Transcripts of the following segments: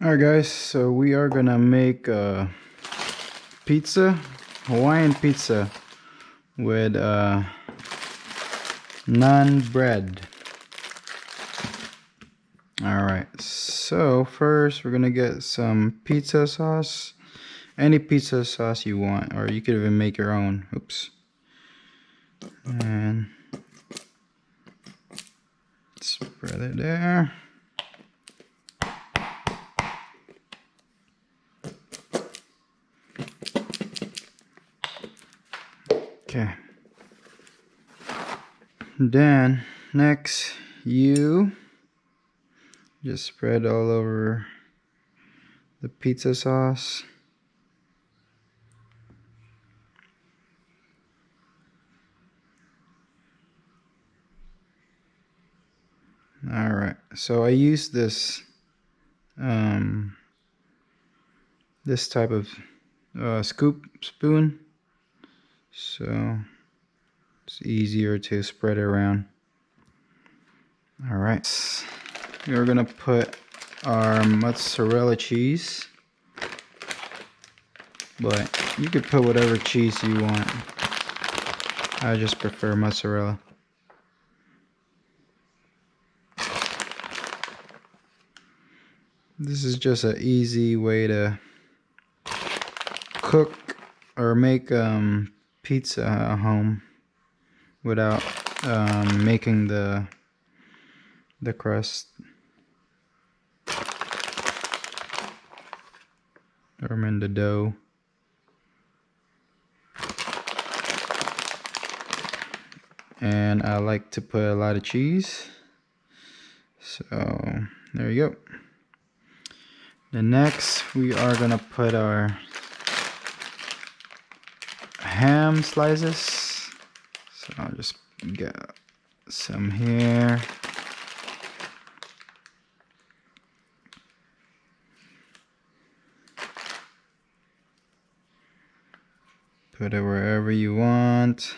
Alright guys, so we are gonna make pizza, Hawaiian pizza with naan bread. Alright, so first we're gonna get some pizza sauce. Any pizza sauce you want, or you could even make your own. Oops. And spread it there. Okay. Then next you just spread all over the pizza sauce. Alright, so I use this this type of scoop spoon, so it's easier to spread it around. Alright, we're gonna put our mozzarella cheese, but you could put whatever cheese you want. I just prefer mozzarella. This is just an easy way to cook or make pizza at home without making the crust or the dough. And I like to put a lot of cheese, so there you go. The next we are gonna put our ham slices, so I'll just get some here. Put it wherever you want.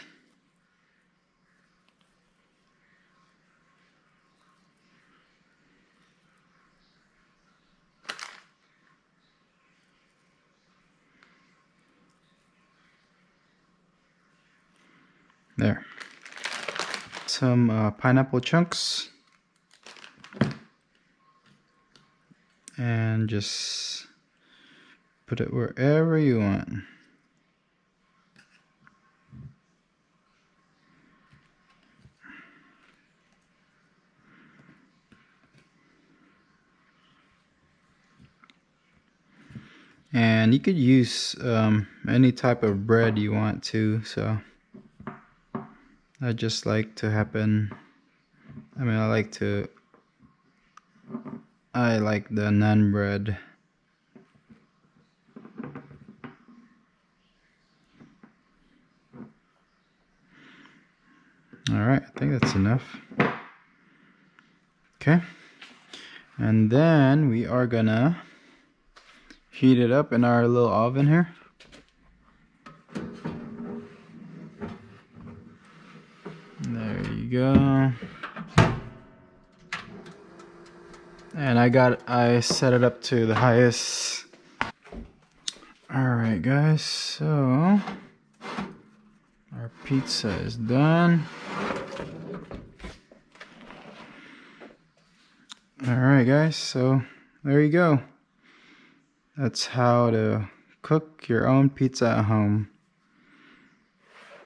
There. Some pineapple chunks. And just put it wherever you want. And you could use any type of bread you want to, so I just like to I like the naan bread. Alright, I think that's enough. Okay. And then we are gonna heat it up in our little oven here. There you go. And I set it up to the highest. Alright guys, so our pizza is done. Alright guys, so there you go. That's how to cook your own pizza at home.